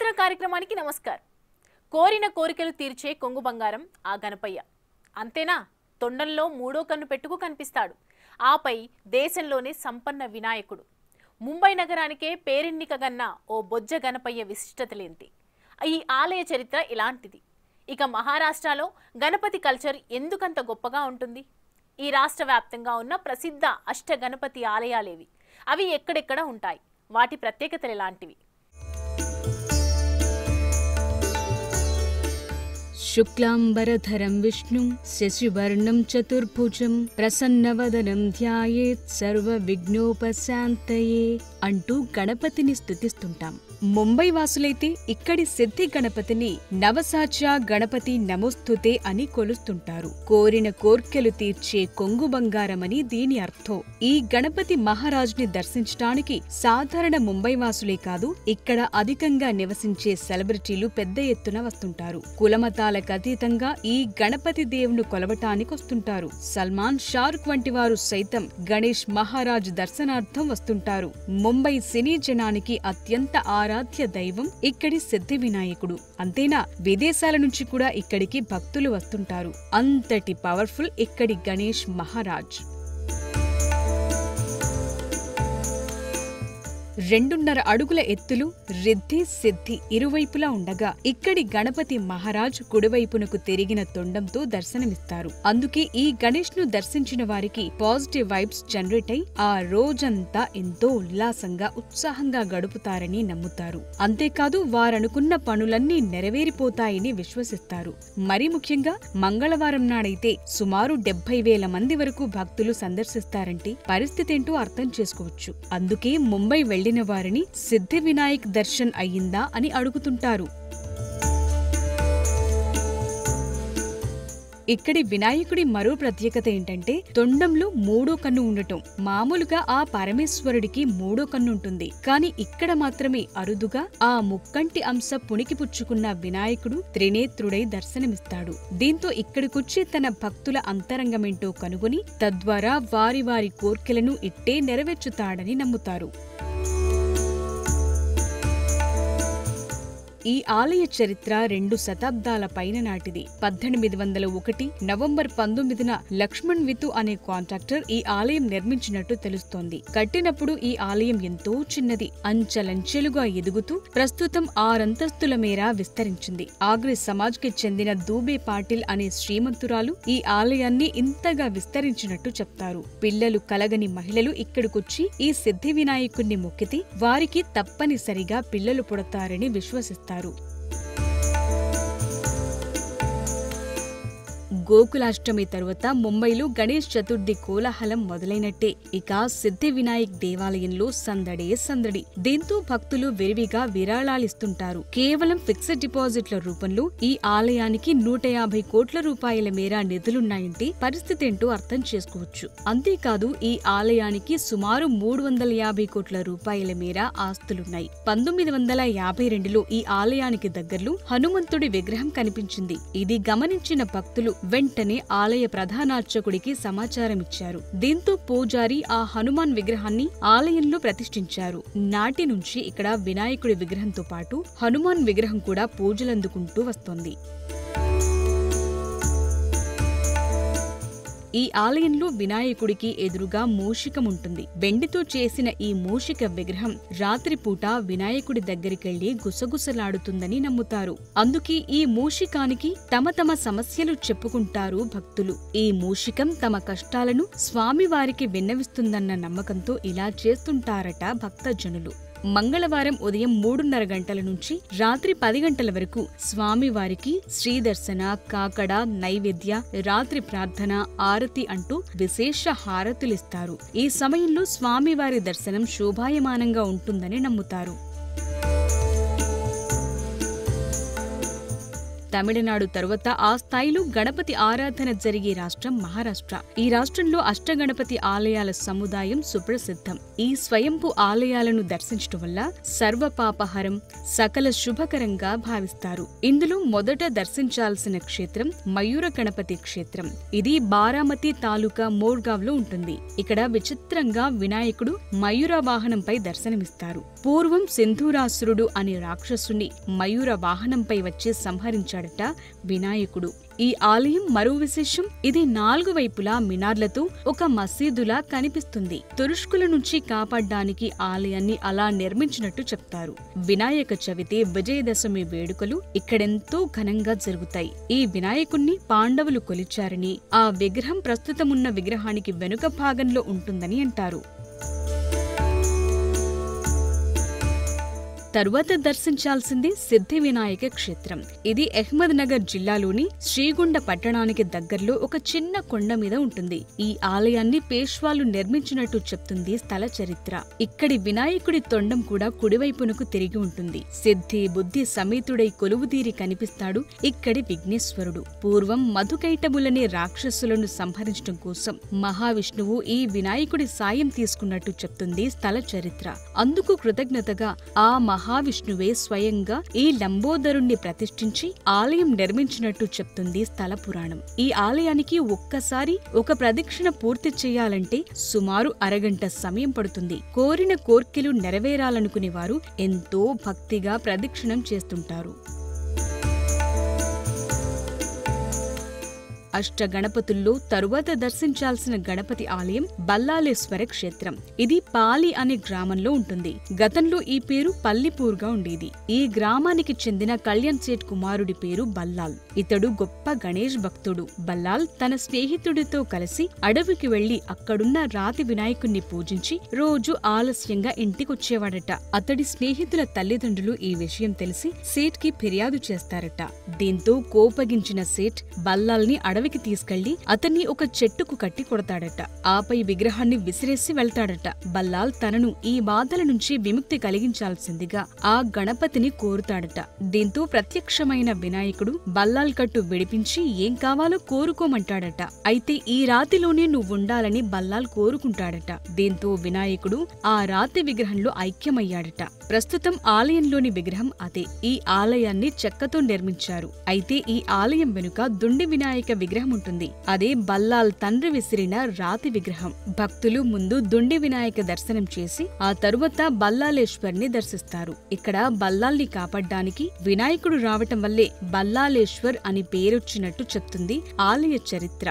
జాతర కార్యక్రమానికి నమస్కారం. కోరిన కోరికలు తీర్చే కొంగు బంగారం ఆ గణపయ్య. అంతేనా? తొండంలో మూడో కన్ను పెట్టుకు కనిపిస్తాడు. ఆపై దేశంలోనే సంపన్న వినాయకుడు. ముంబై నగరానికే పేరెన్నికగన్న ఓ బొజ్జ గణపయ్య విశిష్టతలేంటి? ఈ ఆలయ చరిత్ర ఇలాంటిది. ఇక మహారాష్ట్రలో గణపతి కల్చర్ ఎందుకంత గొప్పగా ఉంటుంది? ఈ రాష్ట్ర వ్యాప్తంగా ఉన్న ప్రసిద్ధ అష్ట గణపతి ఆలయాలేవి? అవి ఎక్కడెక్కడ ఉంటాయి? వాటి ప్రత్యేకతలు ఎలాంటివి? శుక్లాంబరధరం విష్ణుం శశివర్ణం చతుర్భుజం ప్రసన్నవదనం ధ్యాయేత్ సర్వ విఘ్నోపశాంతయే అంటూ గణపతిని స్తుతిస్తుంటాం. ముంబై వాసులైతే ఇక్కడి సిద్ధి గణపతిని నవసాచ గణపతి నమోస్తుతే అని కొలుస్తుంటారు. కోరిన కోర్కెలు తీర్చే కొంగు బంగారమని దీని అర్థం. ఈ గణపతి మహారాజ్ని దర్శించడానికి సాధారణ ముంబై వాసులే కాదు, ఇక్కడ అధికంగా నివసించే సెలబ్రిటీలు పెద్ద ఎత్తున వస్తుంటారు. కులమతాలకు అతీతంగా ఈ గణపతి దేవును కొలవటానికి వస్తుంటారు. సల్మాన్, షారుఖ్ వంటి వారు సైతం గణేష్ మహారాజ్ దర్శనార్థం వస్తుంటారు. ముంబై సినీ జనానికి అత్యంత ఆరాధ్య దైవం ఇక్కడి సిద్ధి వినాయకుడు. అంతేనా, విదేశాల నుంచి కూడా ఇక్కడికి భక్తులు వస్తుంటారు. అంతటి పవర్ఫుల్ ఇక్కడి గణేష్ మహారాజ్. 2.5 అడుగుల ఎత్తులు, రిద్ధి సిద్ధి ఇరువైపులా ఉండగా ఇక్కడి గణపతి మహారాజ్ కుడివైపునకు తిరిగిన తొండంతో దర్శనమిస్తారు. అందుకే ఈ గణేష్ ను దర్శించిన వారికి పాజిటివ్ వైబ్స్ జనరేట్ అయి ఆ రోజంతా ఎంతో ఉల్లాసంగా ఉత్సాహంగా గడుపుతారని నమ్ముతారు. అంతేకాదు వారనుకున్న పనులన్నీ నెరవేరిపోతాయని విశ్వసిస్తారు. మరి ముఖ్యంగా మంగళవారం నాడైతే సుమారు 70,000 మంది వరకు భక్తులు సందర్శిస్తారంటే పరిస్థితేంటో అర్థం చేసుకోవచ్చు. అందుకే ముంబై వెళ్లిన వారిని సిద్ధి వినాయక్ దర్శన్ అయ్యిందా అని అడుగుతుంటారు. ఇక్కడి వినాయకుడి మరో ప్రత్యేకత ఏంటంటే తొండంలో మూడో కన్ను ఉండటం. మామూలుగా ఆ పరమేశ్వరుడికి మూడో కన్ను ఉంటుంది, కానీ ఇక్కడ మాత్రమే అరుదుగా ఆ ముక్కంటి అంశ పుణికిపుచ్చుకున్న వినాయకుడు త్రినేత్రుడై దర్శనమిస్తాడు. దీంతో ఇక్కడికొచ్చి తన భక్తుల అంతరంగమేంటో కనుగొని తద్వారా వారి వారి కోర్కెలను ఇట్టే నెరవేర్చుతాడని నమ్ముతారు. ఈ ఆలయ చరిత్ర 2 శతాబ్దాల పైన నాటిది. 1801 నవంబర్ 19న లక్ష్మణ్ వితు అనే కాంట్రాక్టర్ ఈ ఆలయం నిర్మించినట్టు తెలుస్తోంది. కట్టినప్పుడు ఈ ఆలయం ఎంతో చిన్నది, అంచెలంచెలుగా ఎదుగుతూ ప్రస్తుతం 6 అంతస్తుల మేర విస్తరించింది. ఆగ్రే సమాజ్ కి చెందిన దూబే పాటిల్ అనే శ్రీమంతురాలు ఈ ఆలయాన్ని ఇంతగా విస్తరించినట్టు చెప్తారు. పిల్లలు కలగని మహిళలు ఇక్కడికొచ్చి ఈ సిద్ధి వినాయకుణ్ణి మొక్కితే వారికి తప్పనిసరిగా పిల్లలు పుడతారని విశ్వసిస్తారు. గోకులాష్టమి తరువాత ముంబైలో గణేష్ చతుర్థి కోలాహలం మొదలైనట్టే ఇక సిద్ధి వినాయక్ దేవాలయంలో సందడే సందడి. దీంతో భక్తులు విరివిగా విరాళాలిస్తుంటారు. కేవలం ఫిక్స్డ్ డిపాజిట్ల రూపంలో ఈ ఆలయానికి 150 కోట్ల రూపాయల మేర నిధులున్నాయంటే పరిస్థితేంటో అర్థం చేసుకోవచ్చు. అంతేకాదు ఈ ఆలయానికి సుమారు 350 కోట్ల రూపాయల మేర ఆస్తులున్నాయి. 1952లో ఈ ఆలయానికి దగ్గర్లో హనుమంతుడి విగ్రహం కనిపించింది. ఇది గమనించిన భక్తులు వెంటనే ఆలయ ప్రధానార్చకుడికి సమాచారమిచ్చారు. దీంతో పూజారి ఆ హనుమాన్ విగ్రహాన్ని ఆలయంలో ప్రతిష్ఠించారు. నాటి నుంచి ఇక్కడ వినాయకుడి విగ్రహంతో పాటు హనుమాన్ విగ్రహం కూడా పూజలందుకుంటూ వస్తోంది. ఈ ఆలయంలో వినాయకుడికి ఎదురుగా మూషికం ఉంటుంది. వెండితో చేసిన ఈ మూషిక విగ్రహం రాత్రిపూట వినాయకుడి దగ్గరికెళ్లి గుసగుసలాడుతుందని నమ్ముతారు. అందుకే ఈ మూషికానికి తమ తమ సమస్యలు చెప్పుకుంటారు భక్తులు. ఈ మూషికం తమ కష్టాలను స్వామివారికి విన్నవిస్తుందన్న నమ్మకంతో ఇలా చేస్తుంటారట భక్తజనులు. మంగళవారం ఉదయం 3:30 గంటల నుంచి రాత్రి 10 గంటల వరకు స్వామివారికి శ్రీదర్శన, కాకడ, నైవేద్య, రాత్రి ప్రార్థన, ఆరతి అంటూ విశేష హారతులిస్తారు. ఈ సమయంలో స్వామివారి దర్శనం శోభాయమానంగా ఉంటుందని నమ్ముతారు. తమిళనాడు తరువాత ఆ స్థాయిలో గణపతి ఆరాధన జరిగే రాష్ట్రం మహారాష్ట్ర. ఈ రాష్ట్రంలో అష్టగణపతి ఆలయాల సముదాయం సుప్రసిద్ధం. ఈ స్వయంభూ ఆలయాలను దర్శించడం వల్ల సర్వపాపహరం, సకల శుభకరంగా భావిస్తారు. ఇందులో మొదట దర్శించాల్సిన క్షేత్రం మయూర గణపతి క్షేత్రం. ఇది బారామతి తాలూకా మోర్గావ్లో ఉంటుంది. ఇక్కడ విచిత్రంగా వినాయకుడు మయూర వాహనంపై దర్శనమిస్తారు. పూర్వం సింధూరాసురుడు అనే రాక్షసుని మయూర వాహనంపై వచ్చి సంహరించాడట వినాయకుడు. ఈ ఆలయం మరో విశేషం, ఇది 4 వైపులా మినార్లతో ఒక మసీదులా కనిపిస్తుంది. తురుష్కుల నుంచి కాపాడడానికి ఆలయాన్ని అలా నిర్మించినట్టు చెప్తారు. వినాయక చవితి, విజయదశమి వేడుకలు ఇక్కడెంతో ఘనంగా జరుగుతాయి. ఈ వినాయకుణ్ణి పాండవులు కొలిచారని, ఆ విగ్రహం ప్రస్తుతమున్న విగ్రహానికి వెనుక భాగంలో ఉంటుందని అంటారు. తరువాత దర్శించాల్సింది సిద్ధి వినాయక క్షేత్రం. ఇది అహ్మద్ నగర్ జిల్లాలోని శ్రీగుండ పట్టణానికి దగ్గరలో ఒక చిన్న కొండ మీద ఉంటుంది. ఈ ఆలయాన్ని పేష్వాలు నిర్మించినట్టు చెప్తుంది స్థల చరిత్ర. ఇక్కడి వినాయకుడి తొండం కూడా కుడివైపునకు తిరిగి ఉంటుంది. సిద్ధి బుద్ధి సమేతుడై కొలువుదీరి కనిపిస్తాడు ఇక్కడి విఘ్నేశ్వరుడు. పూర్వం మధుకైటములనే రాక్షసులను సంహరించడం కోసం మహావిష్ణువు ఈ వినాయకుడి సాయం తీసుకున్నట్టు చెప్తుంది స్థల చరిత్ర. అందుకు కృతజ్ఞతగా ఆ మహావిష్ణువే స్వయంగా ఈ లంబోదరుణ్ణి ప్రతిష్ఠించి ఆలయం నిర్మించినట్టు చెప్తుంది స్థల పురాణం. ఈ ఆలయానికి ఒక్కసారి ఒక ప్రదక్షిణ పూర్తి చేయాలంటే సుమారు అరగంట సమయం పడుతుంది. కోరిన కోర్కెలు నెరవేరాలనుకునే వారు ఎంతో భక్తిగా ప్రదక్షిణం చేస్తుంటారు. అష్టగణపతుల్లో తరువాత దర్శించాల్సిన గణపతి ఆలయం బల్లాలేశ్వర క్షేత్రం. ఇది పాలి అనే గ్రామంలో ఉంటుంది. గతంలో ఈ పేరు పల్లిపూర్గా ఉండేది. ఈ గ్రామానికి చెందిన కళ్యాణ్ సేఠ్ కుమారుడి పేరు బల్లాల్. ఇతడు గొప్ప గణేష్ భక్తుడు. బల్లాల్ తన స్నేహితుడితో కలిసి అడవికి వెళ్లి అక్కడున్న రాతి వినాయకుణ్ణి పూజించి రోజు ఆలస్యంగా ఇంటికొచ్చేవాడట. అతడి స్నేహితుల తల్లిదండ్రులు ఈ విషయం తెలిసి సేఠ్ కి ఫిర్యాదు చేస్తారట. దీంతో కోపగించిన సేఠ్ బల్లాల్ని అడవికి తీసుకెళ్లి అతన్ని ఒక చెట్టుకు కట్టి కొడతాడట. ఆపై విగ్రహాన్ని విసిరేసి వెళ్తాడట. బల్లాల్ తనను ఈ బాధల నుంచి విముక్తి కలిగించాల్సిందిగా ఆ గణపతిని కోరుతాడట. దీంతో ప్రత్యక్షమైన వినాయకుడు బల్లాల్ కట్టు విడిపించి ఏం కావాలో కోరుకోమంటాడట. అయితే ఈ రాతిలోనే నువ్వుండాలని బల్లాల్ కోరుకుంటాడట. దీంతో వినాయకుడు ఆ రాతి విగ్రహంలో ఐక్యమయ్యాడట. ప్రస్తుతం ఆలయంలోని విగ్రహం అదే. ఈ ఆలయాన్ని చెక్కతో నిర్మించారు. అయితే ఈ ఆలయం వెనుక దుండి వినాయక విగ్రహం ఉంటుంది. అదే బల్లాల్ తండ్రి విసిరిన రాతి విగ్రహం. భక్తులు ముందు దుండి వినాయక దర్శనం చేసి ఆ తరువాత బల్లాలేశ్వర్ని దర్శిస్తారు. ఇక్కడ బల్లాల్ని కాపాడడానికి వినాయకుడు రావటం వల్లే బల్లాలేశ్వర్ అని పేరొచ్చినట్టు చెప్తుంది ఆలయ చరిత్ర.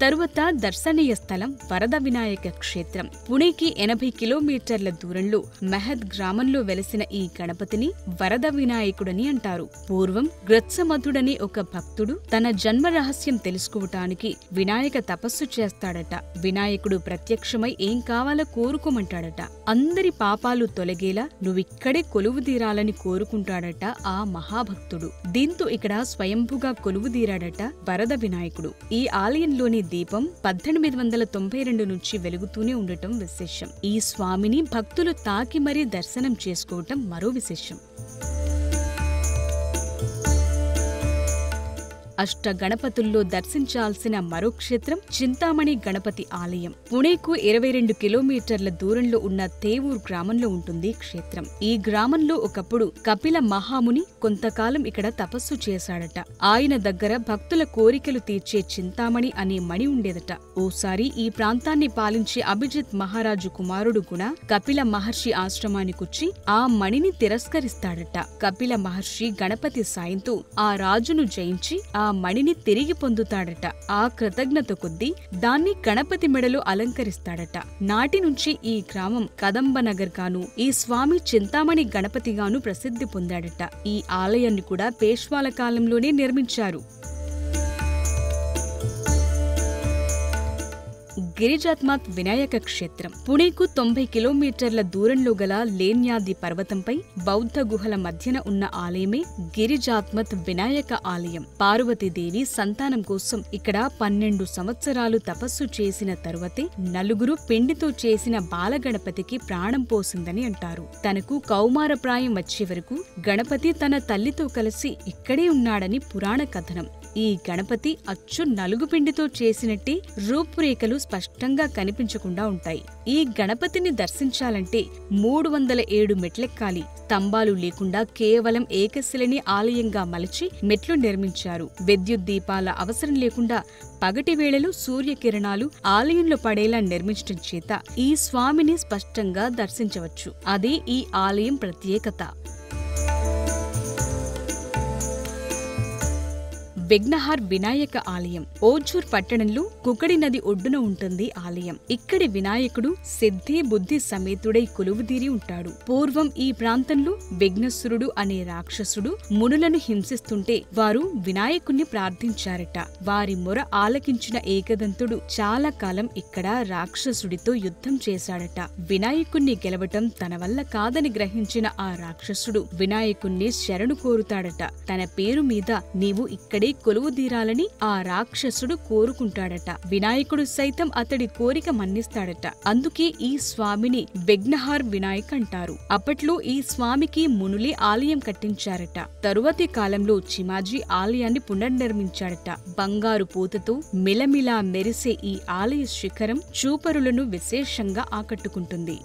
తరువాత దర్శనీయ స్థలం వరద వినాయక క్షేత్రం. పుణేకి 80 కిలోమీటర్ల దూరంలో మెహద్ గ్రామంలో వెలసిన ఈ గణపతిని వరద వినాయకుడని అంటారు. పూర్వం గ్రత్సమధుడని ఒక భక్తుడు తన జన్మ రహస్యం తెలుసుకోవటానికి వినాయక తపస్సు చేస్తాడట. వినాయకుడు ప్రత్యక్షమై ఏం కావాలో కోరుకోమంటాడట. అందరి పాపాలు తొలగేలా నువ్విక్కడే కొలువుదీరాలని కోరుకుంటాడట ఆ మహాభక్తుడు. దీంతో ఇక్కడ స్వయంభుగా కొలువుదీరాడట వరద వినాయకుడు. ఈ ఆలయంలోని దీపం 1892 నుంచి వెలుగుతూనే ఉండటం విశేషం. ఈ స్వామిని భక్తులు తాకి మరీ దర్శనం చేసుకోవటం మరో విశేషం. అష్ట గణపతుల్లో దర్శించాల్సిన మరో క్షేత్రం చింతామణి గణపతి ఆలయం. పుణేకు 22 కిలోమీటర్ల దూరంలో ఉన్న తేవూర్ గ్రామంలో ఉంటుంది క్షేత్రం. ఈ గ్రామంలో ఒకప్పుడు కపిల మహాముని కొంతకాలం ఇక్కడ తపస్సు చేశాడట. ఆయన దగ్గర భక్తుల కోరికలు తీర్చే చింతామణి అనే మణి ఉండేదట. ఓసారి ఈ ప్రాంతాన్ని పాలించే అభిజిత్ మహారాజు కుమారుడు గుణ కపిల మహర్షి ఆశ్రమానికొచ్చి ఆ మణిని తిరస్కరిస్తాడట. కపిల మహర్షి గణపతి సాయంతో ఆ రాజును జయించి ఆ మణిని తిరిగి పొందుతాడట. ఆ కృతజ్ఞత కొద్దీ దాన్ని గణపతి మెడలో అలంకరిస్తాడట. నాటి నుంచి ఈ గ్రామం కదంబనగర్ గాను, ఈ స్వామి చింతామణి గణపతిగాను ప్రసిద్ధి పొందాడట. ఈ ఆలయాన్ని కూడా పేష్వాల కాలంలోనే నిర్మించారు. గిరిజాత్మాత్ వినాయక క్షేత్రం. పుణేకు 90 కిలోమీటర్ల దూరంలో గల లేన్యాది పర్వతంపై బౌద్ధ గుహల మధ్యన ఉన్న ఆలయమే గిరిజాత్మత్ వినాయక ఆలయం. పార్వతీదేవి సంతానం కోసం ఇక్కడ 12 సంవత్సరాలు తపస్సు చేసిన తరువాతే నలుగురు పిండితో చేసిన బాలగణపతికి ప్రాణం పోసిందని అంటారు. తనకు కౌమారప్రాయం వచ్చే వరకు గణపతి తన తల్లితో కలిసి ఇక్కడే ఉన్నాడని పురాణ కథనం. ఈ గణపతి అచ్చు నలుగుపిండితో చేసినట్టే రూపురేఖలు స్పష్టంగా కనిపించకుండా ఉంటాయి. ఈ గణపతిని దర్శించాలంటే 307 మెట్లెక్కాలి. స్తంభాలు లేకుండా కేవలం ఏకశిలని ఆలయంగా మలచి మెట్లు నిర్మించారు. విద్యుత్ దీపాల అవసరం లేకుండా పగటి వేళలో సూర్యకిరణాలు ఆలయంలో పడేలా నిర్మించడం చేత ఈ స్వామిని స్పష్టంగా దర్శించవచ్చు. అదే ఈ ఆలయం ప్రత్యేకత. విఘ్నహార్ వినాయక ఆలయం ఓఝూర్ పట్టణంలో కుకడి నది ఒడ్డున ఉంటుంది ఆలయం. ఇక్కడి వినాయకుడు సిద్ధి బుద్ధి సమేతుడై కొలువుదీరి ఉంటాడు. పూర్వం ఈ ప్రాంతంలో విఘ్నసురుడు అనే రాక్షసుడు మునులను హింసిస్తుంటే వారు వినాయకుణ్ణి ప్రార్థించారట. వారి మొర ఆలకించిన ఏకదంతుడు చాలా కాలం ఇక్కడ రాక్షసుడితో యుద్ధం చేశాడట. వినాయకుణ్ణి గెలవటం తన వల్ల కాదని గ్రహించిన ఆ రాక్షసుడు వినాయకుణ్ణి శరణు కోరుతాడట. తన పేరు మీద నీవు ఇక్కడే కొలువుదీరాలని ఆ రాక్షసుడు కోరుకుంటాడట. వినాయకుడు సైతం అతడి కోరిక మన్నిస్తాడట. అందుకే ఈ స్వామిని విఘ్నహార్ వినాయక్ అంటారు. అప్పట్లో ఈ స్వామికి మునులే ఆలయం కట్టించారట. తరువాతి కాలంలో చిమాజీ ఆలయాన్ని పునర్నిర్మించాడట. బంగారు పూతతో మిలమిలా మెరిసే ఈ ఆలయ శిఖరం చూపరులను విశేషంగా ఆకట్టుకుంటుంది.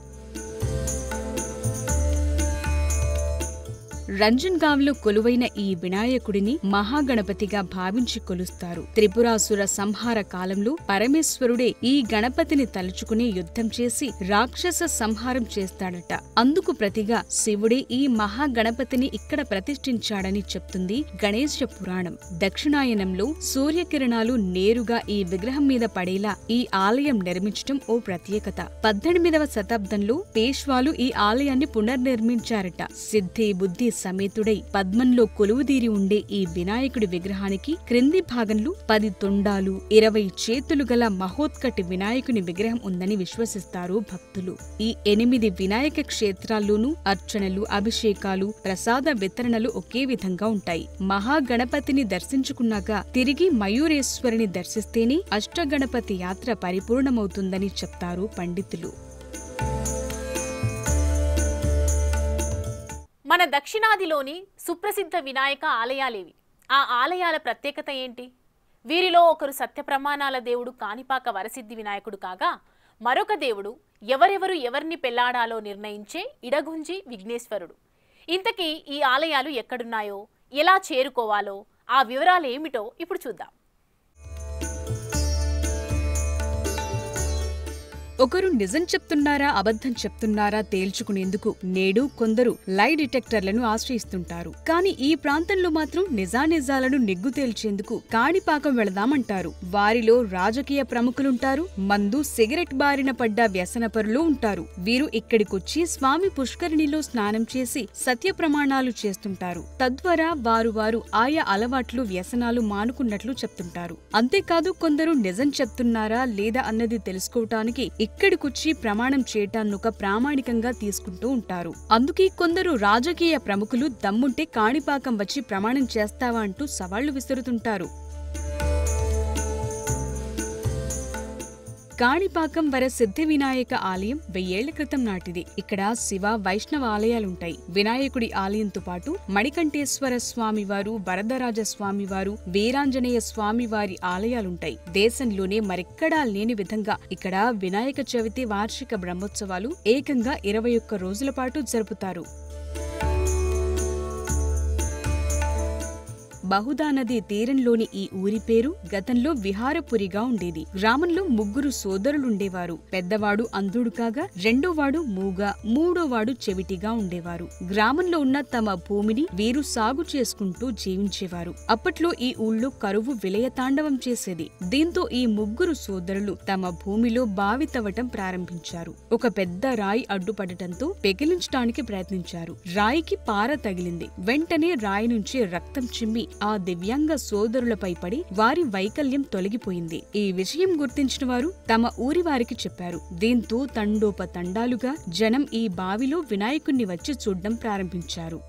రంజన్గావ్లో కొలువైన ఈ వినాయకుడిని మహాగణపతిగా భావించి కొలుస్తారు. త్రిపురాసుర సంహార కాలంలో పరమేశ్వరుడే ఈ గణపతిని తలుచుకుని యుద్ధం చేసి రాక్షస సంహారం చేస్తాడట. అందుకు ప్రతిగా శివుడే ఈ మహాగణపతిని ఇక్కడ ప్రతిష్ఠించాడని చెప్తుంది గణేశ పురాణం. దక్షిణాయనంలో సూర్యకిరణాలు నేరుగా ఈ విగ్రహం మీద పడేలా ఈ ఆలయం నిర్మించడం ఓ ప్రత్యేకత. 18వ శతాబ్దంలో పేష్వాలు ఈ ఆలయాన్ని పునర్నిర్మించారట. సిద్ధి బుద్ధి సమేతుడై పద్మంలో కొలువుదీరి ఉండే ఈ వినాయకుడి విగ్రహానికి క్రింది భాగంలో 10 తొండాలు 20 చేతులు గల మహోత్కటి వినాయకుని విగ్రహం ఉందని విశ్వసిస్తారు భక్తులు. ఈ 8 వినాయక క్షేత్రాల్లోనూ అర్చనలు, అభిషేకాలు, ప్రసాద వితరణలు ఒకే విధంగా ఉంటాయి. మహాగణపతిని దర్శించుకున్నాక తిరిగి మయూరేశ్వరిని దర్శిస్తేనే అష్టగణపతి యాత్ర పరిపూర్ణమవుతుందని చెప్తారు పండితులు. మన దక్షిణాదిలోని సుప్రసిద్ధ వినాయక ఆలయాలేవి? ఆ ఆలయాల ప్రత్యేకత ఏంటి? వీరిలో ఒకరు సత్యప్రమాణాల దేవుడు కాణిపాక వరసిద్ధి వినాయకుడు కాగా, మరొక దేవుడు ఎవరెవరు ఎవరిని పెళ్లాడాలో నిర్ణయించే ఇడగుంజి విఘ్నేశ్వరుడు. ఇంతకీ ఈ ఆలయాలు ఎక్కడున్నాయో, ఎలా చేరుకోవాలో, ఆ వివరాలు ఏమిటో ఇప్పుడు చూద్దాం. ఒకరు నిజం చెప్తున్నారా అబద్ధం చెప్తున్నారా తేల్చుకునేందుకు నేడు కొందరు లై డిటెక్టర్లను ఆశ్రయిస్తుంటారు. కానీ ఈ ప్రాంతంలో మాత్రం నిజానిజాలను నిగ్గు తేల్చేందుకు కాణిపాకం వెళదామంటారు. వారిలో రాజకీయ ప్రముఖులుంటారు, మందు సిగరెట్ బారిన పడ్డ వ్యసనపరులు ఉంటారు. వీరు ఇక్కడికొచ్చి స్వామి పుష్కరిణిలో స్నానం చేసి సత్య ప్రమాణాలు చేస్తుంటారు. తద్వారా వారు ఆయా అలవాట్లు వ్యసనాలు మానుకున్నట్లు చెప్తుంటారు. అంతేకాదు కొందరు నిజం చెప్తున్నారా లేదా అన్నది తెలుసుకోవటానికి ఇక్కడికొచ్చి ప్రమాణం చేయటాన్నొక ప్రామాణికంగా తీసుకుంటూ ఉంటారు. అందుకే కొందరు రాజకీయ ప్రముఖులు దమ్ముంటే కాణిపాకం వచ్చి ప్రమాణం చేస్తావా అంటూ సవాళ్లు విసురుతుంటారు. కాణిపాకం వర సిద్ధి వినాయక ఆలయం 1000 ఏళ్ల క్రితం నాటిది. ఇక్కడ శివ వైష్ణవ ఆలయాలుంటాయి. వినాయకుడి ఆలయంతో పాటు మణికంఠేశ్వర స్వామివారు, వరదరాజ స్వామివారు, వీరాంజనేయ స్వామివారి ఆలయాలుంటాయి. దేశంలోనే మరెక్కడా లేని విధంగా ఇక్కడ వినాయక చవితి వార్షిక బ్రహ్మోత్సవాలు ఏకంగా 21 రోజుల పాటు జరుపుతారు. బహుదా నది తీరంలోని ఈ ఊరి పేరు గతంలో విహారపురిగా ఉండేది. గ్రామంలో 3 సోదరులుండేవారు. పెద్దవాడు అంధుడు కాగా, రెండోవాడు మూగ, మూడోవాడు చెవిటిగా ఉండేవారు. గ్రామంలో ఉన్న తమ భూమిని వీరు సాగు చేసుకుంటూ జీవించేవారు. అప్పట్లో ఈ ఊళ్ళో కరువు విలయతాండవం చేసేది. దీంతో ఈ 3 సోదరులు తమ భూమిలో బావి తవ్వటం ప్రారంభించారు. ఒక పెద్ద రాయి అడ్డుపడటంతో పెకిలించడానికి ప్రయత్నించారు. రాయికి పార తగిలింది. వెంటనే రాయి నుంచి రక్తం చిమ్మి ఆ దివ్యాంగ సోదరులపై పడి వారి వైకల్యం తొలగిపోయింది. ఈ విషయం గుర్తించిన వారు తమ ఊరి వారికి చెప్పారు. దీంతో తండోపతండాలుగా జనం ఈ బావిలో వినాయకుణ్ణి వచ్చి చూడ్డం ప్రారంభించారు.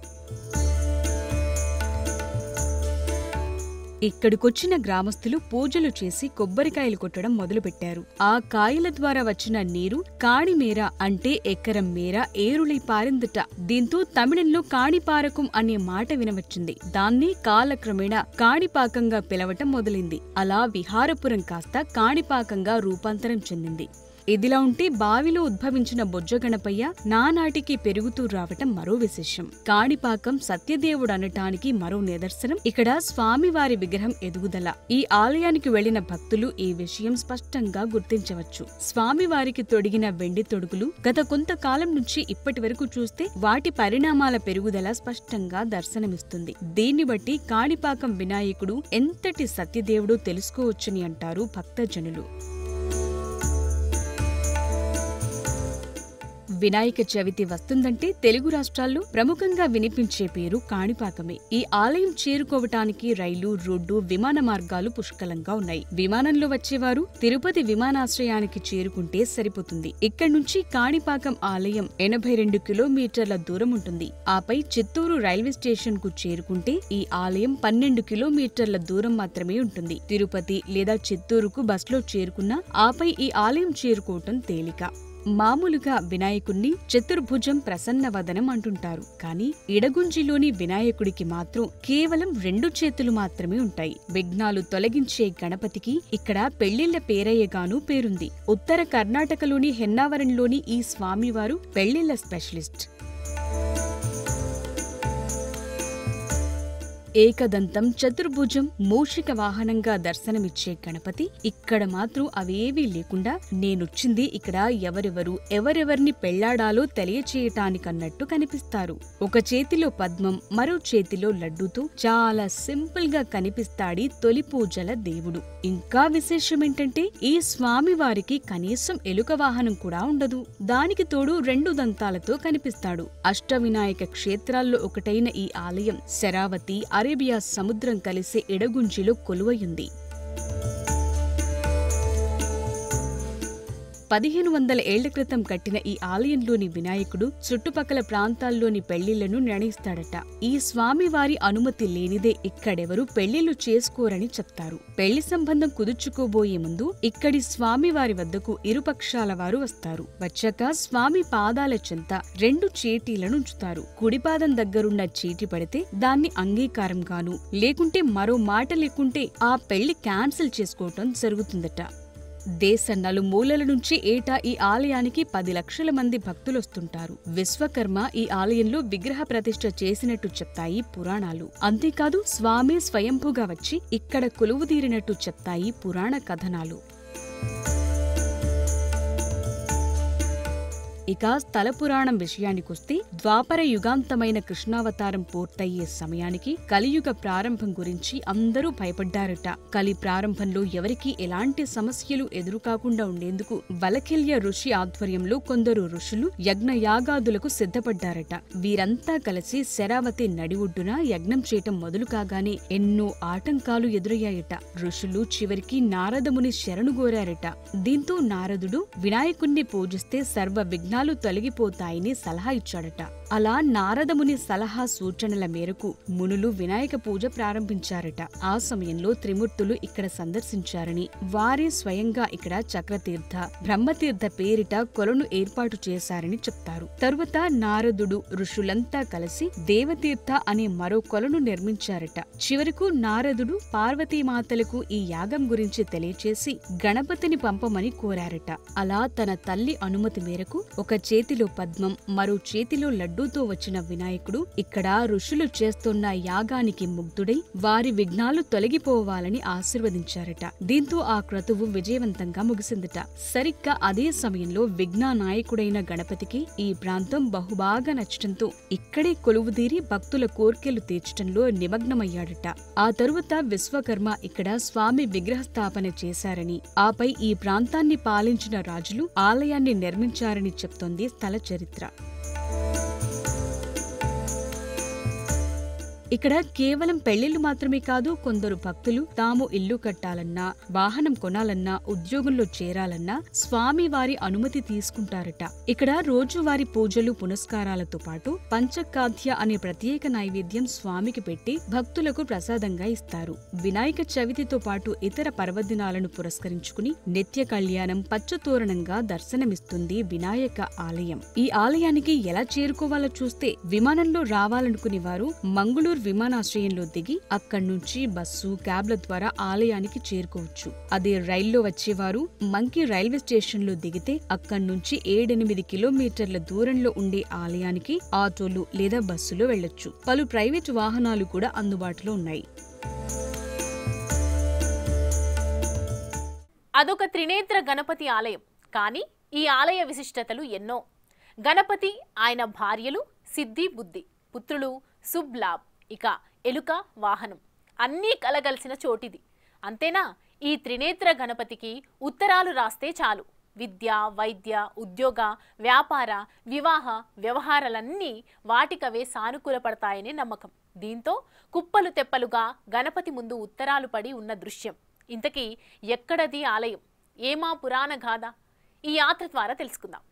ఇక్కడికొచ్చిన గ్రామస్తులు పూజలు చేసి కొబ్బరికాయలు కొట్టడం మొదలుపెట్టారు. ఆ కాయల ద్వారా వచ్చిన నీరు కాణిమేర అంటే ఎకరం మేర ఏరులై పారిందట. దీంతో తమిళంలో కాణిపారకం అనే మాట వినవచ్చింది. దాన్ని కాలక్రమేణా కాణిపాకంగా పిలవటం మొదలైంది. అలా విహారపురం కాస్త కాణిపాకంగా రూపాంతరం చెందింది. ఇదిలా ఉంటే బావిలో ఉద్భవించిన బొజ్జ గణపయ్య నానాటికి పెరుగుతూ రావటం మరో విశేషం. కాణిపాకం సత్యదేవుడనటానికి మరో నిదర్శనం ఇక్కడ స్వామివారి విగ్రహం ఎదుగుదల. ఈ ఆలయానికి వెళ్లిన భక్తులు ఈ విషయం స్పష్టంగా గుర్తించవచ్చు. స్వామివారికి తొడిగిన వెండి తొడుగులు గత కొంతకాలం నుంచి ఇప్పటి వరకు చూస్తే వాటి పరిణామాల పెరుగుదల స్పష్టంగా దర్శనమిస్తుంది. దీన్ని బట్టి కాణిపాకం వినాయకుడు ఎంతటి సత్యదేవుడో తెలుసుకోవచ్చని అంటారు భక్తజనులు. వినాయక చవితి వస్తుందంటే తెలుగు రాష్ట్రాల్లో ప్రముఖంగా వినిపించే పేరు కాణిపాకమే. ఈ ఆలయం చేరుకోవటానికి రైలు, రోడ్డు, విమాన మార్గాలు పుష్కలంగా ఉన్నాయి. విమానంలో వచ్చేవారు తిరుపతి విమానాశ్రయానికి చేరుకుంటే సరిపోతుంది. ఇక్కడి నుంచి కాణిపాకం ఆలయం 82 కిలోమీటర్ల దూరం ఉంటుంది. ఆపై చిత్తూరు రైల్వే స్టేషన్ కు చేరుకుంటే ఈ ఆలయం 12 కిలోమీటర్ల దూరం మాత్రమే ఉంటుంది. తిరుపతి లేదా చిత్తూరుకు బస్లో చేరుకున్నా ఆపై ఈ ఆలయం చేరుకోవటం తేలిక. మామూలుగా వినాయకుణ్ణి చతుర్భుజం ప్రసన్నవదనం అంటుంటారు. కానీ ఇడగుంజిలోని వినాయకుడికి మాత్రం కేవలం 2 చేతులు మాత్రమే ఉంటాయి. విఘ్నాలు తొలగించే గణపతికి ఇక్కడ పెళ్లిళ్ల పేరయ్యగానూ పేరుంది. ఉత్తర కర్ణాటకలోని హెన్నావరంలోని ఈ స్వామివారు పెళ్లిళ్ల స్పెషలిస్ట్. ఏకదంతం, చతుర్భుజం, మూషిక వాహనంగా దర్శనమిచ్చే గణపతి ఇక్కడ మాత్రం అవేవీ లేకుండా నేనొచ్చింది ఇక్కడ ఎవరెవర్ని పెళ్లాడాలో తెలియచేయటానికన్నట్టు కనిపిస్తారు. ఒక చేతిలో పద్మం, మరో చేతిలో లడ్డూతో చాలా సింపుల్ గా కనిపిస్తాడి తొలి పూజల దేవుడు. ఇంకా విశేషమేంటంటే ఈ స్వామివారికి కనీసం ఎలుక వాహనం కూడా ఉండదు. దానికి తోడు 2 దంతాలతో కనిపిస్తాడు. అష్టవినాయక క్షేత్రాల్లో ఒకటైన ఈ ఆలయం శరావతి, అరేబియా సముద్రం కలిసే ఇడగుంజిలో కొలువయుంది. 1500 ఏళ్ల క్రితం కట్టిన ఈ ఆలయంలోని వినాయకుడు చుట్టుపక్కల ప్రాంతాల్లోని పెళ్లిళ్లను నిర్ణయిస్తాడట. ఈ స్వామివారి అనుమతి లేనిదే ఇక్కడెవరూ పెళ్లిళ్లు చేసుకోరని చెప్తారు. పెళ్లి సంబంధం కుదుర్చుకోబోయే ముందు ఇక్కడి స్వామివారి వద్దకు ఇరుపక్షాల వారు వస్తారు. వచ్చాక స్వామి పాదాల చెంత 2 చీటీలను ఉంచుతారు. కుడిపాదం దగ్గరున్న చీటి పడితే దాన్ని అంగీకారంగాను, లేకుంటే మరో మాట లేకుంటే ఆ పెళ్లి క్యాన్సిల్ చేసుకోవటం జరుగుతుందట. దేశ నలుమూలల నుంచి ఏటా ఈ ఆలయానికి 10 లక్షల మంది భక్తులొస్తుంటారు. విశ్వకర్మ ఈ ఆలయంలో విగ్రహ ప్రతిష్ఠ చేసినట్టు చెప్తాయి పురాణాలు. అంతేకాదు స్వామి స్వయంభూగా వచ్చి ఇక్కడ కొలువుదీరినట్టు చెప్తాయి పురాణ కథనాలు. ఇక స్థల పురాణం విషయానికొస్తే ద్వాపర యుగాంతమైన కృష్ణావతారం పూర్తయ్యే సమయానికి కలియుగ ప్రారంభం గురించి అందరూ భయపడ్డారట. కలి ప్రారంభంలో ఎవరికీ ఎలాంటి సమస్యలు ఎదురుకాకుండా ఉండేందుకు వలకెల్య ఋషి ఆధ్వర్యంలో కొందరు ఋషులు యజ్ఞయాగాదులకు సిద్ధపడ్డారట. వీరంతా కలిసి శరావతి నడి ఒడ్డున యజ్ఞం చేయటం మొదలు కాగానే ఎన్నో ఆటంకాలు ఎదురయ్యాయట. ఋషులు చివరికి నారదముని శరణుగోరారట. దీంతో నారదుడు వినాయకుణ్ణి పూజిస్తే సర్వ విఘ్నాలు తొలగిపోతాయని సలహా ఇచ్చాడట. అలా నారదముని సలహా సూచనల మేరకు మునులు వినాయక పూజ ప్రారంభించారట. ఆ సమయంలో త్రిమూర్తులు ఇక్కడ సందర్శించారని, వారే స్వయంగా ఇక్కడ చక్రతీర్థ, బ్రహ్మతీర్థ పేరిట కొలను ఏర్పాటు చేశారని చెప్తారు. తరువాత నారదుడు ఋషులంతా కలిసి దేవతీర్థ అనే మరో కొలను నిర్మించారట. చివరకు నారదుడు పార్వతీమాతలకు ఈ యాగం గురించి తెలియచేసి గణపతిని పంపమని కోరారట. అలా తన తల్లి అనుమతి మేరకు ఒక చేతిలో పద్మం, మరో చేతిలో లడ్డూతో వచ్చిన వినాయకుడు ఇక్కడ ఋషులు చేస్తున్న యాగానికి ముగ్ధుడై వారి విఘ్నాలు తొలగిపోవాలని ఆశీర్వదించారట. దీంతో ఆ క్రతువు విజయవంతంగా ముగిసిందట. సరిగ్గా అదే సమయంలో విఘ్న నాయకుడైన గణపతికి ఈ ప్రాంతం బహుబాగా నచ్చటంతో ఇక్కడే కొలువుదీరి భక్తుల కోర్కెలు తీర్చటంలో నిమగ్నమయ్యాడట. ఆ తరువాత విశ్వకర్మ ఇక్కడ స్వామి విగ్రహ స్థాపన చేశారని, ఆపై ఈ ప్రాంతాన్ని పాలించిన రాజులు ఆలయాన్ని నిర్మించారని చెప్తోంది స్థల చరిత్ర. ఇక్కడ కేవలం పెళ్లిళ్లు మాత్రమే కాదు, కొందరు భక్తులు తాము ఇల్లు కట్టాలన్నా, వాహనం కొనాలన్నా, ఉద్యోగంలో చేరాలన్నా స్వామి వారి అనుమతి తీసుకుంటారట. ఇక్కడ రోజువారి పూజలు పునస్కారాలతో పాటు పంచకాధ్య అనే ప్రత్యేక నైవేద్యం స్వామికి పెట్టి భక్తులకు ప్రసాదంగా ఇస్తారు. వినాయక చవితితో పాటు ఇతర పర్వదినాలను పురస్కరించుకుని నిత్య కళ్యాణం పచ్చతోరణంగా దర్శనమిస్తుంది వినాయక ఆలయం. ఈ ఆలయానికి ఎలా చేరుకోవాలో చూస్తే, విమానంలో రావాలనుకునే వారు మంగళూరు విమానాశ్రయంలో దిగి అక్కడ్నుంచి బస్సు, క్యాబ్ల ద్వారా ఆలయానికి చేరుకోవచ్చు. అదే రైల్లో వచ్చేవారు మంకి రైల్వే స్టేషన్లో దిగితే అక్కడ్నుంచి 7-8 కిలోమీటర్ల దూరంలో ఉండే ఆలయానికి ఆటోలు లేదా బస్సులో వెళ్లొచ్చు. పలు ప్రైవేటు వాహనాలు కూడా అందుబాటులో ఉన్నాయి. అదొక త్రినేత్ర గణపతి ఆలయం. కానీ ఈ ఆలయ విశిష్టతలు ఎన్నో. గణపతి, ఆయన భార్యలు సిద్ధి, బుద్ధి, పుత్రులు శుభ్, లాభ్, ఇక ఎలుక, వాహనం అన్నీ కలగలిసిన చోటిది. అంతేనా, ఈ త్రినేత్ర గణపతికి ఉత్తరాలు రాస్తే చాలు విద్య, వైద్య, ఉద్యోగ, వ్యాపార, వివాహ వ్యవహారాలన్నీ వాటికవే సానుకూలపడతాయనే నమ్మకం. దీంతో కుప్పలు తెప్పలుగా గణపతి ముందు ఉత్తరాలు పడి ఉన్న దృశ్యం. ఇంతకీ ఎక్కడది ఆలయం? ఏమా పురాణ గాథ? ఈ యాత్ర ద్వారా తెలుసుకుందాం.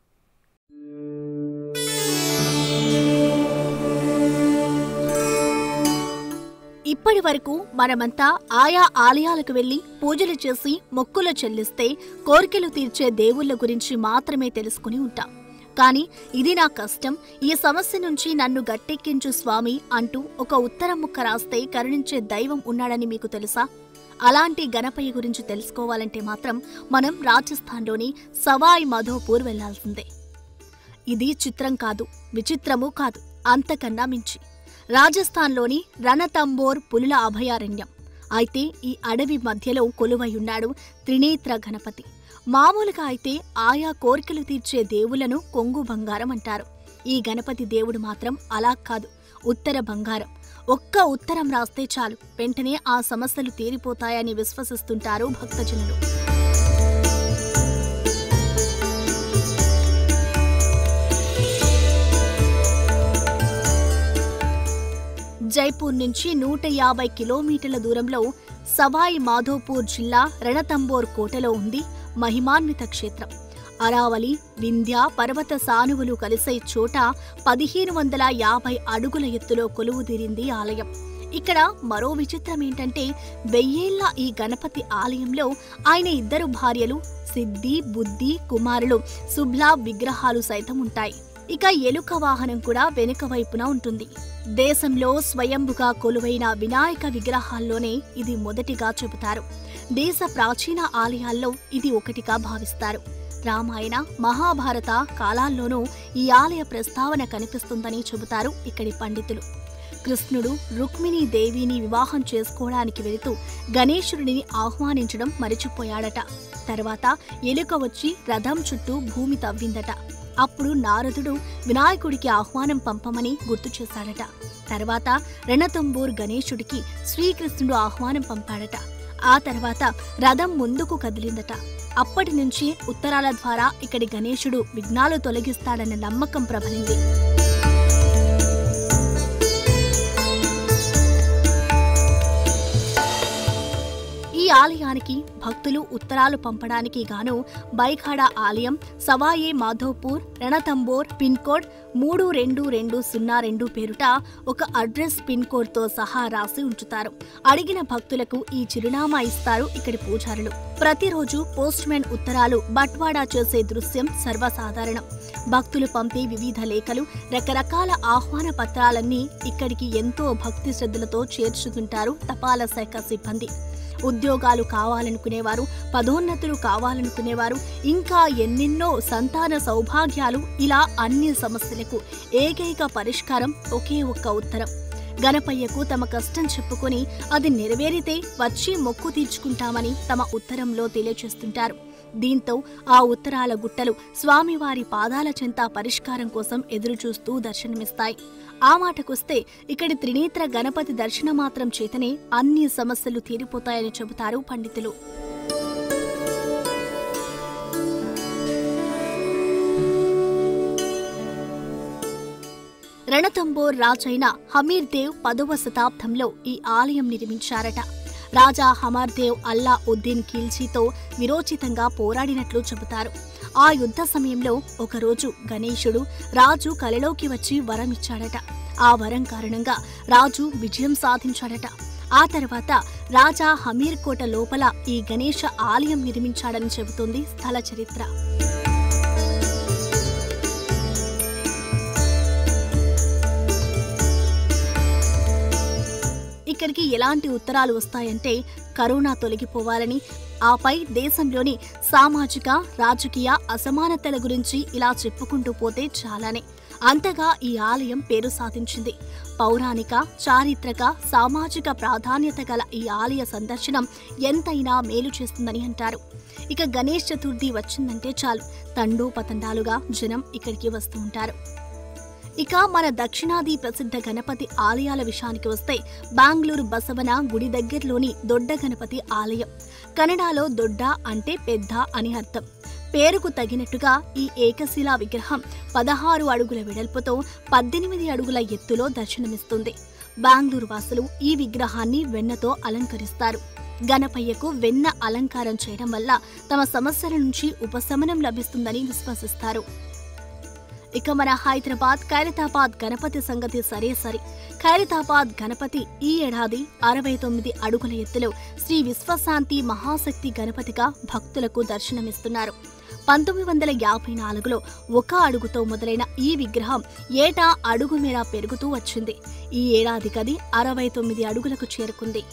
ఇప్పటి వరకు మనమంతా ఆయా ఆలయాలకు వెళ్లి పూజలు చేసి మొక్కులు చెల్లిస్తే కోరికలు తీర్చే దేవుళ్ల గురించి మాత్రమే తెలుసుకుని ఉంటాం. కానీ ఇది నా కష్టం, ఈ సమస్య నుంచి నన్ను గట్టెక్కించు స్వామి అంటూ ఒక ఉత్తరం ముక్క రాస్తే కరుణించే దైవం ఉన్నాడని మీకు తెలుసా? అలాంటి గణపయ్య గురించి తెలుసుకోవాలంటే మాత్రం మనం రాజస్థాన్లోని సవాయ్ మాధోపూర్ వెళ్లాల్సిందే. ఇది చిత్రం కాదు, విచిత్రమూ కాదు, అంతకన్నా మించి రాజస్థాన్లోని రణతంబోర్ పులుల అభయారణ్యం. అయితే ఈ అడవి మధ్యలో కొలువయున్నాడు త్రినేత్ర గణపతి. మామూలుగా అయితే ఆయా కోరికలు తీర్చే దేవులను కొంగు బంగారం అంటారు. ఈ గణపతి దేవుడు మాత్రం అలా కాదు, ఉత్తర బంగారం. ఒక్క ఉత్తరం రాస్తే చాలు, వెంటనే ఆ సమస్యలు తీరిపోతాయని విశ్వసిస్తుంటారు భక్తజనులు. జైపూర్ నుంచి 150 కిలోమీటర్ల దూరంలో సవాయ్ మాధోపూర్ జిల్లా రణతంబోర్ కోటలో ఉంది మహిమాన్విత క్షేత్రం. అరావలి, వింధ్య పర్వత సానువులు కలిసే చోట 1550 అడుగుల ఎత్తులో కొలువుదీరింది ఆలయం. ఇక్కడ మరో విచిత్రం ఏంటంటే, 1000 ఏళ్ల ఈ గణపతి ఆలయంలో ఆయన 2 భార్యలు సిద్ధి, బుద్ధి, కుమారులు శుభ్లాభ్ విగ్రహాలు సైతం ఉంటాయి. ఇక ఎలుక వాహనం కూడా వెనుక వైపున ఉంటుంది. దేశంలో స్వయంభుగా కొలువైన వినాయక విగ్రహాల్లోనే ఇది మొదటిగా చెబుతారు. దేశ ప్రాచీన ఆలయాల్లో ఇది ఒకటిగా భావిస్తారు. రామాయణ, మహాభారత కాలాల్లోనూ ఈ ఆలయ ప్రస్తావన కనిపిస్తుందని చెబుతారు ఇక్కడి పండితులు. కృష్ణుడు రుక్మిణీ దేవిని వివాహం చేసుకోవడానికి వెళుతూ గణేశుడిని ఆహ్వానించడం మరిచిపోయాడట. తర్వాత ఎలుక వచ్చి రథం చుట్టూ భూమి తవ్విందట. అప్పుడు నారదుడు వినాయకుడికి ఆహ్వానం పంపమని గుర్తు చేశాడట. తర్వాత రణతంబూర్ గణేశుడికి శ్రీకృష్ణుడు ఆహ్వానం పంపాడట. ఆ తర్వాత రథం ముందుకు కదిలిందట. అప్పటి నుంచి ఉత్తరాల ద్వారా ఇక్కడి గణేశుడు విఘ్నాలు తొలగిస్తాడన్న నమ్మకం ప్రబలింది. ఈ ఆలయానికి భక్తులు ఉత్తరాలు పంపడానికి గాను బైఖాడా ఆలయం, సవాయే మాధోపూర్, రణతంబోర్ పిన్ కోడ్ 32202 పేరుట ఒక అడ్రస్ పిన్ కోడ్తో సహా రాసి ఉంచుతారు. అడిగిన భక్తులకు ఈ చిరునామా ఇస్తారు ఇక్కడి పూజారులు. ప్రతిరోజు పోస్ట్ మ్యాన్ ఉత్తరాలు బట్వాడా చేసే దృశ్యం సర్వసాధారణం. భక్తులు పంపే వివిధ లేఖలు, రకరకాల ఆహ్వాన పత్రాలన్నీ ఇక్కడికి ఎంతో భక్తి శ్రద్ధలతో చేర్చుతుంటారు తపాలా శాఖ సిబ్బంది. ఉద్యోగాలు కావాలనుకునేవారు, పదోన్నతులు కావాలనుకునేవారు, ఇంకా ఎన్నెన్నో సంతాన సౌభాగ్యాలు, ఇలా అన్ని సమస్యలకు ఏకైక పరిష్కారం ఒకే ఒక్క ఉత్తరం. గణపయ్యకు తమ కష్టం చెప్పుకొని అది నెరవేరితే వచ్చి మొక్కు తీర్చుకుంటామని తమ ఉత్తరంలో తెలియచేస్తుంటారు. దీంతో ఆ ఉత్తరాల గుట్టలు స్వామివారి పాదాల చెంత పరిష్కారం కోసం ఎదురుచూస్తూ దర్శనమిస్తాయి. ఆ మాటకొస్తే ఇక్కడి త్రినేత్ర గణపతి దర్శనమాత్రం చేతనే అన్ని సమస్యలు తీరిపోతాయని చెబుతారు పండితులు. రణతంబోర్ రాజైన హమీర్ దేవ్ 10వ శతాబ్దంలో ఈ ఆలయం నిర్మించారట. రాజా హమర్ దేవ్ అల్లా ఉద్దీన్ ఖిల్జీతో విరోచితంగా పోరాడినట్లు చెబుతారు. ఆ యుద్ధ సమయంలో ఒకరోజు గణేశుడు రాజు కలలోకి వచ్చి వరం ఇచ్చాడట. ఆ వరం కారణంగా రాజు విజయం సాధించాడట. ఆ తర్వాత రాజా హమీర్ కోట లోపల ఈ గణేశ ఆలయం నిర్మించాడని చెబుతుంది స్థల చరిత్ర. ఇక్కడికి ఎలాంటి ఉత్తరాలు వస్తాయంటే కరోనా తొలగిపోవాలని, ఆపై దేశంలోని సామాజిక రాజకీయ అసమానతల గురించి ఇలా చెప్పుకుంటూ పోతే చాలానే. అంతగా ఈ ఆలయం పేరు సాధించింది. పౌరాణిక, చారిత్రక, సామాజిక ప్రాధాన్యత గల ఈ ఆలయ సందర్శనం ఎంతైనా మేలు చేస్తుందని అంటారు. ఇక గణేష్ చతుర్థి వచ్చిందంటే చాలు తండోపతండాలుగా జనం ఇక్కడికి వస్తూ ఉంటారు. ఇక మన దక్షిణాది ప్రసిద్ధ గణపతి ఆలయాల విషయానికి వస్తే బెంగళూరు బసవన గుడి దగ్గరలోని దొడ్డ గణపతి ఆలయం. కన్నడలో దొడ్డ అంటే పెద్ద అని అర్థం. పేరుకు తగినట్టుగా ఈ ఏకశిలా విగ్రహం 16 అడుగుల వెడల్పుతో 18 అడుగుల ఎత్తులో దర్శనమిస్తుంది. బెంగళూరు వాసులు ఈ విగ్రహాన్ని వెన్నతో అలంకరిస్తారు. గణపయ్యకు వెన్న అలంకారం చేయడం వల్ల తమ సమస్యల నుంచి ఉపశమనం లభిస్తుందని విశ్వసిస్తారు. ఇక మన హైదరాబాద్ ఖైరతాబాద్ గణపతి సంగతి సరే. ఖైరతాబాద్ గణపతి ఈ ఏడాది 69 అడుగుల ఎత్తులో శ్రీ విశ్వశాంతి మహాశక్తి గణపతిగా భక్తులకు దర్శనమిస్తున్నారు. 1954లో 1 అడుగుతో మొదలైన ఈ విగ్రహం ఏటా అడుగు మేర పెరుగుతూ వచ్చింది. ఈ ఏడాదికది 69 అడుగులకు చేరుకుంది.